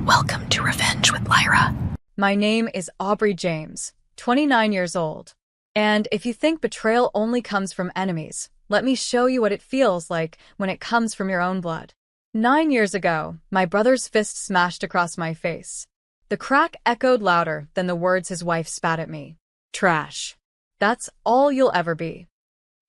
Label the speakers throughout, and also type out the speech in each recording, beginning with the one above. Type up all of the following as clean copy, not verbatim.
Speaker 1: Welcome to Revenge with Lyra.
Speaker 2: My name is Aubrey James, 29 years old. And if you think betrayal only comes from enemies, let me show you what it feels like when it comes from your own blood. 9 years ago, my brother's fist smashed across my face. The crack echoed louder than the words his wife spat at me. Trash. That's all you'll ever be.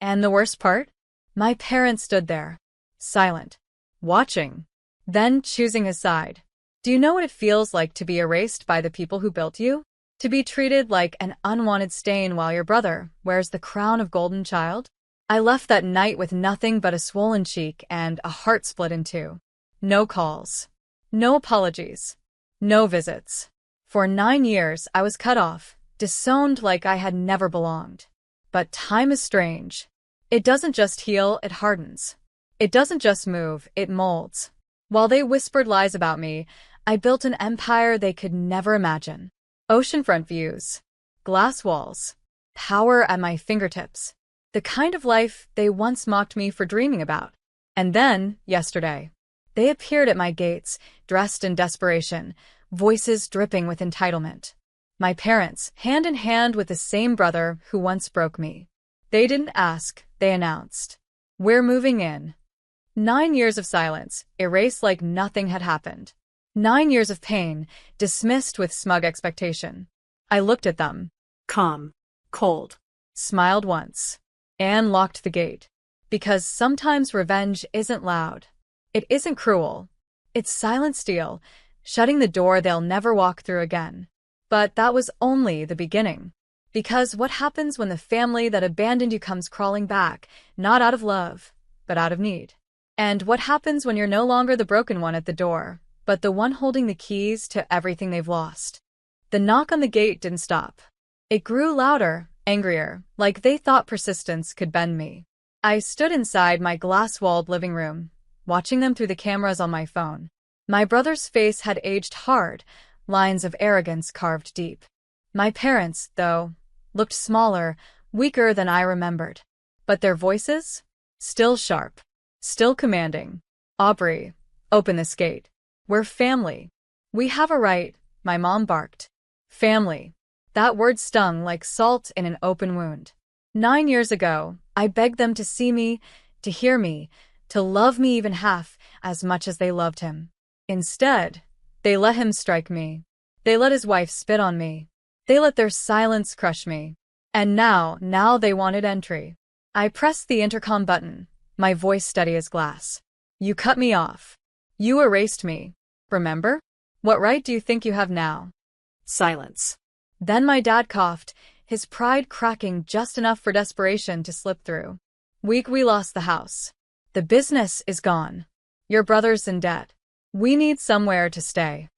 Speaker 2: And the worst part? My parents stood there, silent, watching, then choosing his side. Do you know what it feels like to be erased by the people who built you? To be treated like an unwanted stain while your brother wears the crown of golden child? I left that night with nothing but a swollen cheek and a heart split in two. No calls. No apologies. No visits. For 9 years, I was cut off, disowned like I had never belonged. But time is strange. It doesn't just heal, it hardens. It doesn't just move, it molds. While they whispered lies about me, I built an empire they could never imagine. Oceanfront views, glass walls, power at my fingertips. The kind of life they once mocked me for dreaming about. And then, yesterday, they appeared at my gates, dressed in desperation, voices dripping with entitlement. My parents, hand in hand with the same brother who once broke me. They didn't ask, they announced. We're moving in. 9 years of silence, erased like nothing had happened. 9 years of pain, dismissed with smug expectation. I looked at them.
Speaker 3: Calm. Cold.
Speaker 2: Smiled once. And locked the gate. Because sometimes revenge isn't loud. It isn't cruel. It's silent steel, shutting the door they'll never walk through again. But that was only the beginning. Because what happens when the family that abandoned you comes crawling back, not out of love, but out of need? And what happens when you're no longer the broken one at the door, but the one holding the keys to everything they've lost? The knock on the gate didn't stop. It grew louder, angrier, like they thought persistence could bend me. I stood inside my glass-walled living room, watching them through the cameras on my phone. My brother's face had aged hard, lines of arrogance carved deep. My parents, though, looked smaller, weaker than I remembered. But their voices? Still sharp. Still commanding. Aubrey, open this gate. We're family. We have a right, my mom barked. Family. That word stung like salt in an open wound. 9 years ago, I begged them to see me, to hear me, to love me even half as much as they loved him. Instead, they let him strike me. They let his wife spit on me. They let their silence crush me. And now they wanted entry. I pressed the intercom button, my voice steady as glass. You cut me off. You erased me. Remember? What right do you think you have now?
Speaker 3: Silence.
Speaker 2: Then my dad coughed, his pride cracking just enough for desperation to slip through. We lost the house. The business is gone. Your brother's in debt. We need somewhere to stay.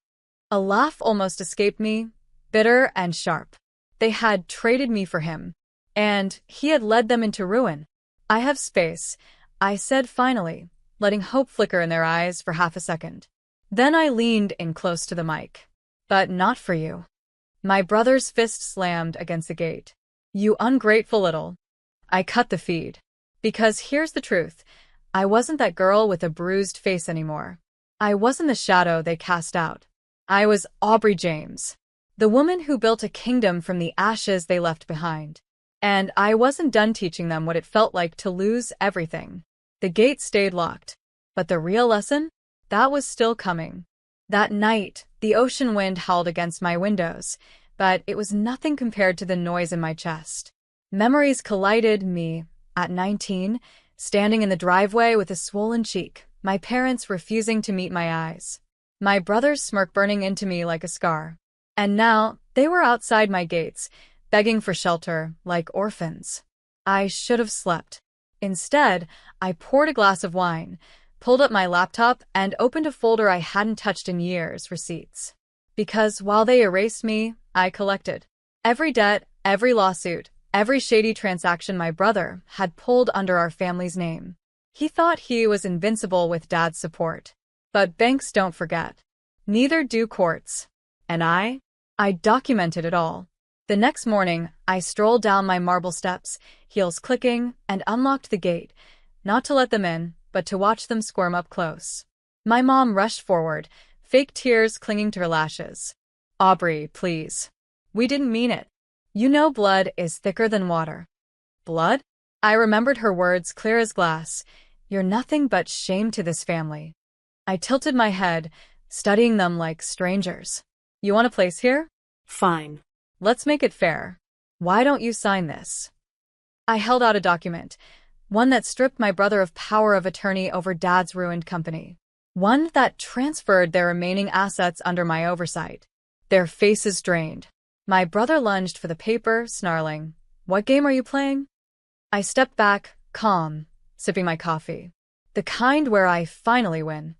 Speaker 2: A laugh almost escaped me, bitter and sharp. They had traded me for him, and he had led them into ruin. I have space, I said finally, letting hope flicker in their eyes for half a second. Then I leaned in close to the mic. But not for you. My brother's fist slammed against the gate. You ungrateful little. I cut the feed. Because here's the truth. I wasn't that girl with a bruised face anymore. I wasn't the shadow they cast out. I was Aubrey James. The woman who built a kingdom from the ashes they left behind. And I wasn't done teaching them what it felt like to lose everything. The gate stayed locked. But the real lesson? That was still coming. That night, the ocean wind howled against my windows, but it was nothing compared to the noise in my chest. Memories collided me, at 19, standing in the driveway with a swollen cheek, my parents refusing to meet my eyes. My brother's smirk burning into me like a scar. And now, they were outside my gates, begging for shelter, like orphans. I should have slept. Instead, I poured a glass of wine, pulled up my laptop, and opened a folder I hadn't touched in years, receipts. Because while they erased me, I collected. Every debt, every lawsuit, every shady transaction my brother had pulled under our family's name. He thought he was invincible with Dad's support. But banks don't forget. Neither do courts. And I documented it all. The next morning, I strolled down my marble steps, heels clicking, and unlocked the gate, not to let them in, but to watch them squirm up close. My mom rushed forward, fake tears clinging to her lashes. Aubrey, please. We didn't mean it. You know blood is thicker than water. Blood? I remembered her words clear as glass. You're nothing but shame to this family. I tilted my head, studying them like strangers. You want a place here?
Speaker 3: Fine.
Speaker 2: Let's make it fair. Why don't you sign this? I held out a document, one that stripped my brother of power of attorney over Dad's ruined company. One that transferred their remaining assets under my oversight. Their faces drained. My brother lunged for the paper, snarling, "What game are you playing?" I stepped back, calm, sipping my coffee. The kind where I finally win.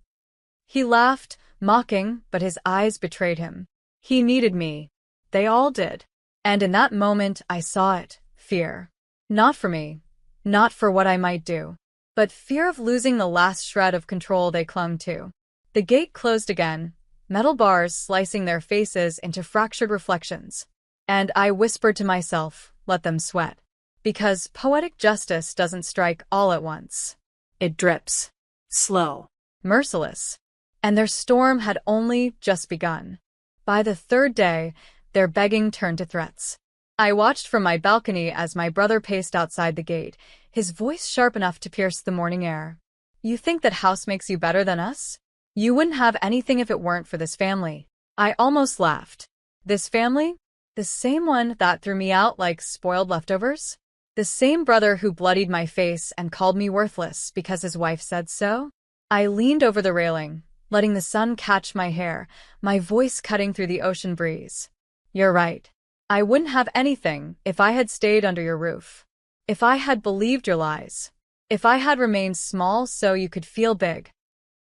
Speaker 2: He laughed, mocking, but his eyes betrayed him. He needed me. They all did. And in that moment, I saw it. Fear. Not for me. Not for what I might do. But fear of losing the last shred of control they clung to. The gate closed again, metal bars slicing their faces into fractured reflections. And I whispered to myself, let them sweat. Because poetic justice doesn't strike all at once. It drips.
Speaker 3: Slow.
Speaker 2: Merciless. And their storm had only just begun. By the third day, their begging turned to threats. I watched from my balcony as my brother paced outside the gate, his voice sharp enough to pierce the morning air. You think that house makes you better than us? You wouldn't have anything if it weren't for this family. I almost laughed. This family? The same one that threw me out like spoiled leftovers? The same brother who bloodied my face and called me worthless because his wife said so? I leaned over the railing, letting the sun catch my hair, my voice cutting through the ocean breeze. You're right. I wouldn't have anything if I had stayed under your roof. If I had believed your lies. If I had remained small so you could feel big.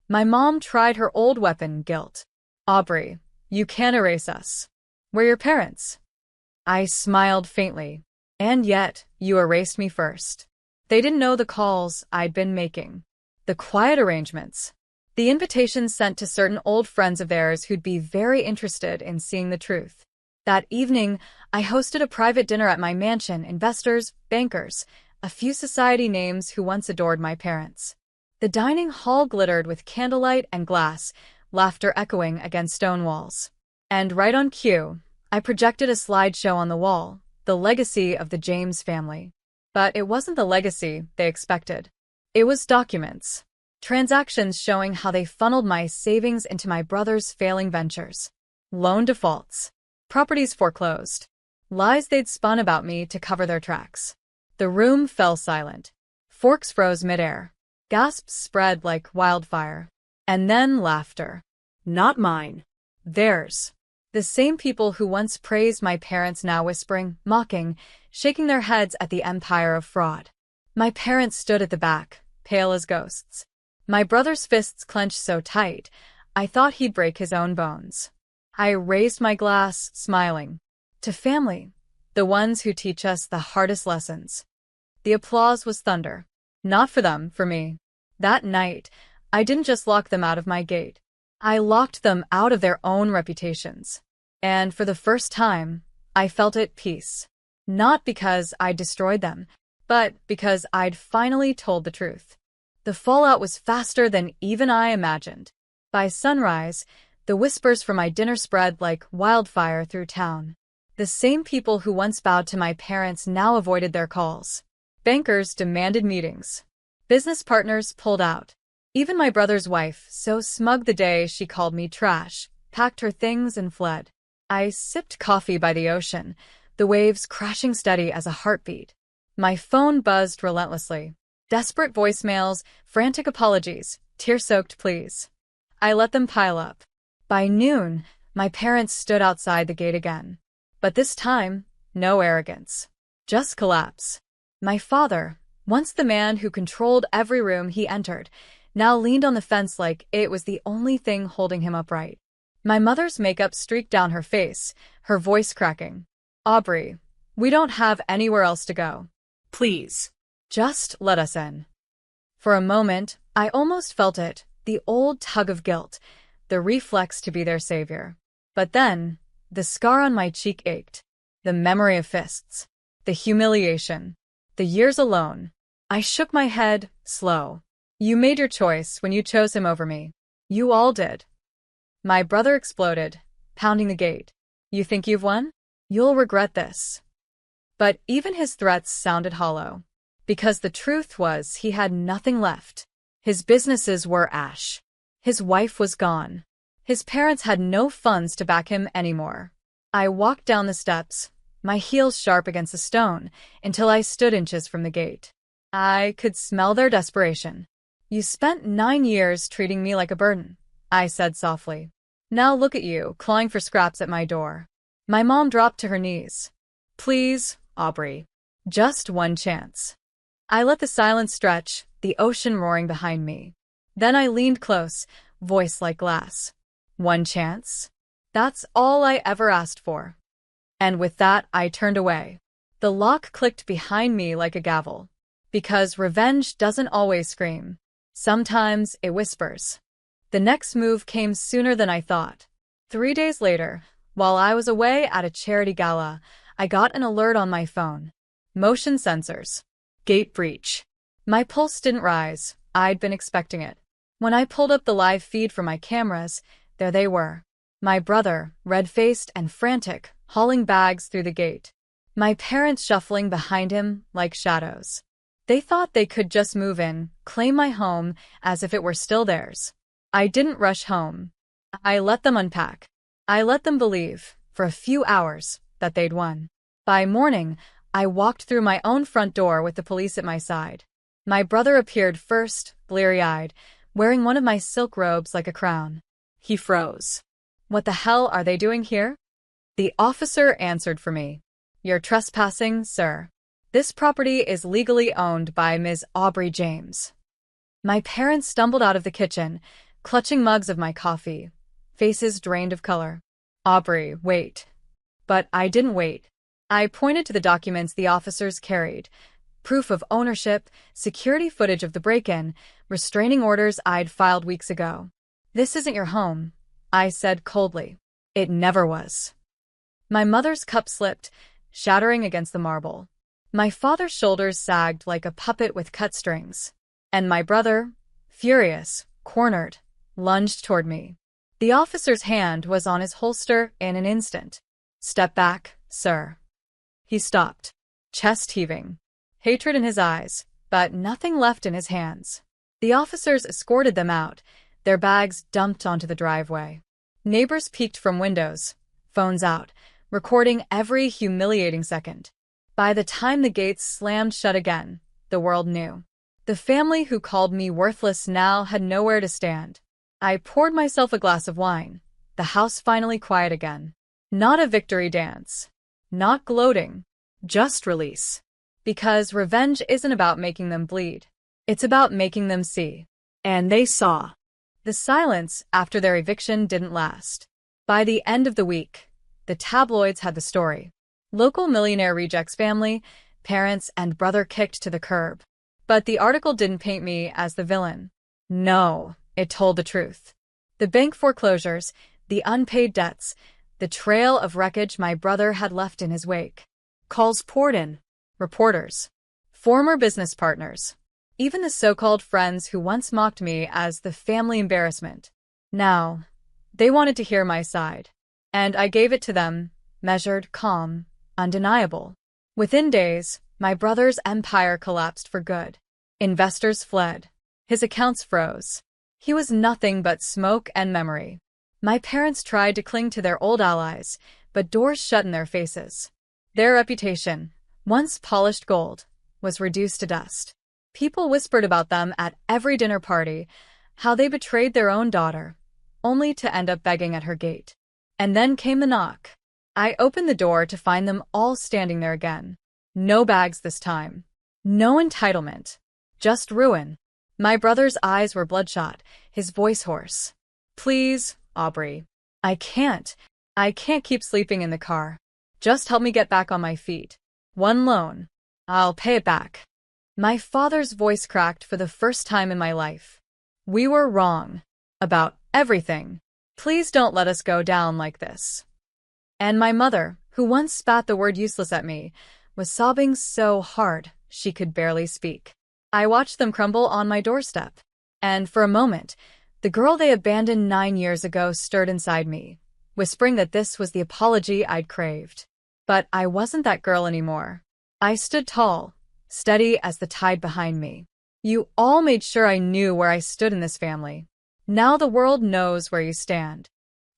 Speaker 2: My mom tried her old weapon, guilt. Aubrey, you can't erase us. We're your parents. I smiled faintly. And yet, you erased me first. They didn't know the calls I'd been making. The quiet arrangements. The invitations sent to certain old friends of theirs who'd be very interested in seeing the truth. That evening, I hosted a private dinner at my mansion, investors, bankers, a few society names who once adored my parents. The dining hall glittered with candlelight and glass, laughter echoing against stone walls. And right on cue, I projected a slideshow on the wall, the legacy of the James family. But it wasn't the legacy they expected. It was documents. Transactions showing how they funneled my savings into my brother's failing ventures. Loan defaults. Properties foreclosed. Lies they'd spun about me to cover their tracks. The room fell silent. Forks froze midair. Gasps spread like wildfire. And then laughter.
Speaker 3: Not mine.
Speaker 2: Theirs. The same people who once praised my parents now whispering, mocking, shaking their heads at the empire of fraud. My parents stood at the back, pale as ghosts. My brother's fists clenched so tight, I thought he'd break his own bones. I raised my glass, smiling. To family, the ones who teach us the hardest lessons. The applause was thunder. Not for them, for me. That night, I didn't just lock them out of my gate. I locked them out of their own reputations. And for the first time, I felt at peace. Not because I destroyed them, but because I'd finally told the truth. The fallout was faster than even I imagined. By sunrise, the whispers from my dinner spread like wildfire through town. The same people who once bowed to my parents now avoided their calls. Bankers demanded meetings. Business partners pulled out. Even my brother's wife, so smug the day she called me trash, packed her things and fled. I sipped coffee by the ocean, the waves crashing steady as a heartbeat. My phone buzzed relentlessly. Desperate voicemails, frantic apologies, tear-soaked pleas. I let them pile up. By noon, my parents stood outside the gate again. But this time, no arrogance. Just collapse. My father, once the man who controlled every room he entered, now leaned on the fence like it was the only thing holding him upright. My mother's makeup streaked down her face, her voice cracking. Aubrey, we don't have anywhere else to go.
Speaker 3: Please.
Speaker 2: Just let us in. For a moment, I almost felt it, the old tug of guilt, the reflex to be their savior. But then, the scar on my cheek ached. The memory of fists. The humiliation. The years alone. I shook my head, slow. You made your choice when you chose him over me. You all did. My brother exploded, pounding the gate. You think you've won? You'll regret this. But even his threats sounded hollow. Because the truth was he had nothing left. His businesses were ash. His wife was gone. His parents had no funds to back him anymore. I walked down the steps, my heels sharp against the stone, until I stood inches from the gate. I could smell their desperation. You spent 9 years treating me like a burden, I said softly. Now look at you, clawing for scraps at my door. My mom dropped to her knees. Please, Aubrey. Just one chance. I let the silence stretch, the ocean roaring behind me. Then I leaned close, voice like glass. One chance? That's all I ever asked for. And with that, I turned away. The lock clicked behind me like a gavel. Because revenge doesn't always scream. Sometimes it whispers. The next move came sooner than I thought. 3 days later, while I was away at a charity gala, I got an alert on my phone. Motion sensors. Gate breach. My pulse didn't rise. I'd been expecting it. When I pulled up the live feed from my cameras, there they were. My brother, red-faced and frantic, hauling bags through the gate. My parents shuffling behind him like shadows. They thought they could just move in, claim my home, as if it were still theirs. I didn't rush home. I let them unpack. I let them believe, for a few hours, that they'd won. By morning, I walked through my own front door with the police at my side. My brother appeared first, bleary-eyed, wearing one of my silk robes like a crown. He froze. What the hell are they doing here? The officer answered for me. You're trespassing, sir. This property is legally owned by Ms. Aubrey James. My parents stumbled out of the kitchen, clutching mugs of my coffee, faces drained of color. Aubrey, wait. But I didn't wait. I pointed to the documents the officers carried. Proof of ownership, security footage of the break-in, restraining orders I'd filed weeks ago. This isn't your home, I said coldly. It never was. My mother's cup slipped, shattering against the marble. My father's shoulders sagged like a puppet with cut strings. And my brother, furious, cornered, lunged toward me. The officer's hand was on his holster in an instant. Step back, sir. He stopped, chest heaving, hatred in his eyes, but nothing left in his hands. The officers escorted them out, their bags dumped onto the driveway. Neighbors peeked from windows, phones out, recording every humiliating second. By the time the gates slammed shut again, the world knew. The family who called me worthless now had nowhere to stand. I poured myself a glass of wine, the house finally quiet again. Not a victory dance. Not gloating. Just release. Because revenge isn't about making them bleed. It's about making them see. And they saw. The silence after their eviction didn't last. By the end of the week, the tabloids had the story. Local millionaire rejects family, parents, and brother kicked to the curb. But the article didn't paint me as the villain. No, it told the truth. The bank foreclosures, the unpaid debts, the trail of wreckage my brother had left in his wake. Calls poured in. Reporters. Former business partners. Even the so-called friends who once mocked me as the family embarrassment. Now, they wanted to hear my side. And I gave it to them, measured, calm, undeniable. Within days, my brother's empire collapsed for good. Investors fled. His accounts froze. He was nothing but smoke and memory. My parents tried to cling to their old allies, but doors shut in their faces. Their reputation, once polished gold, was reduced to dust. People whispered about them at every dinner party, how they betrayed their own daughter, only to end up begging at her gate. And then came the knock. I opened the door to find them all standing there again. No bags this time. No entitlement. Just ruin. My brother's eyes were bloodshot, his voice hoarse. Please, Aubrey. I can't keep sleeping in the car. Just help me get back on my feet. One loan. I'll pay it back. My father's voice cracked for the first time in my life. We were wrong. About everything. Please don't let us go down like this. And my mother, who once spat the word useless at me, was sobbing so hard she could barely speak. I watched them crumble on my doorstep. And for a moment, The girl they abandoned 9 years ago stirred inside me, whispering that this was the apology I'd craved. But I wasn't that girl anymore. I stood tall, steady as the tide behind me. You all made sure I knew where I stood in this family. Now the world knows where you stand.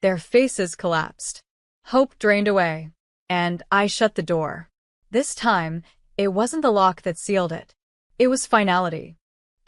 Speaker 2: Their faces collapsed. Hope drained away. And I shut the door. This time, it wasn't the lock that sealed it. It was finality.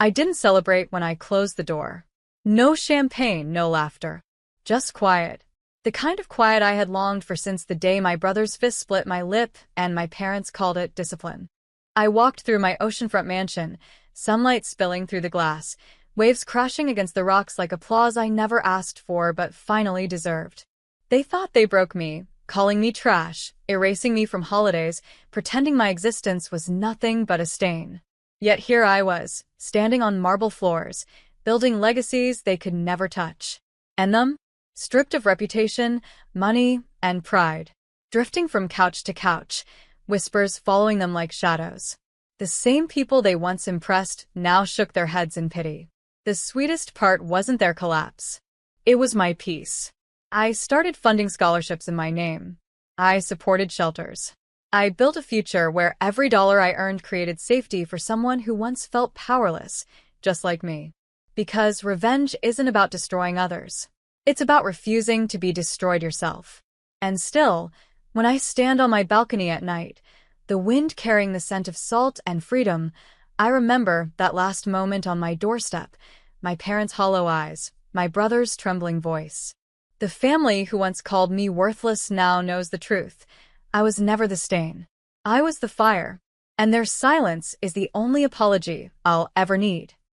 Speaker 2: I didn't celebrate when I closed the door. No champagne, no laughter. Just quiet. The kind of quiet I had longed for since the day my brother's fist split my lip and my parents called it discipline. I walked through my oceanfront mansion, sunlight spilling through the glass, waves crashing against the rocks like applause I never asked for but finally deserved. They thought they broke me, calling me trash, erasing me from holidays, pretending my existence was nothing but a stain. Yet here I was, standing on marble floors, building legacies they could never touch. And them? Stripped of reputation, money, and pride. Drifting from couch to couch, whispers following them like shadows. The same people they once impressed now shook their heads in pity. The sweetest part wasn't their collapse. It was my peace. I started funding scholarships in my name. I supported shelters. I built a future where every dollar I earned created safety for someone who once felt powerless, just like me. Because revenge isn't about destroying others. It's about refusing to be destroyed yourself. And still, when I stand on my balcony at night, the wind carrying the scent of salt and freedom, I remember that last moment on my doorstep, my parents' hollow eyes, my brother's trembling voice. The family who once called me worthless now knows the truth. I was never the stain. I was the fire. And their silence is the only apology I'll ever need.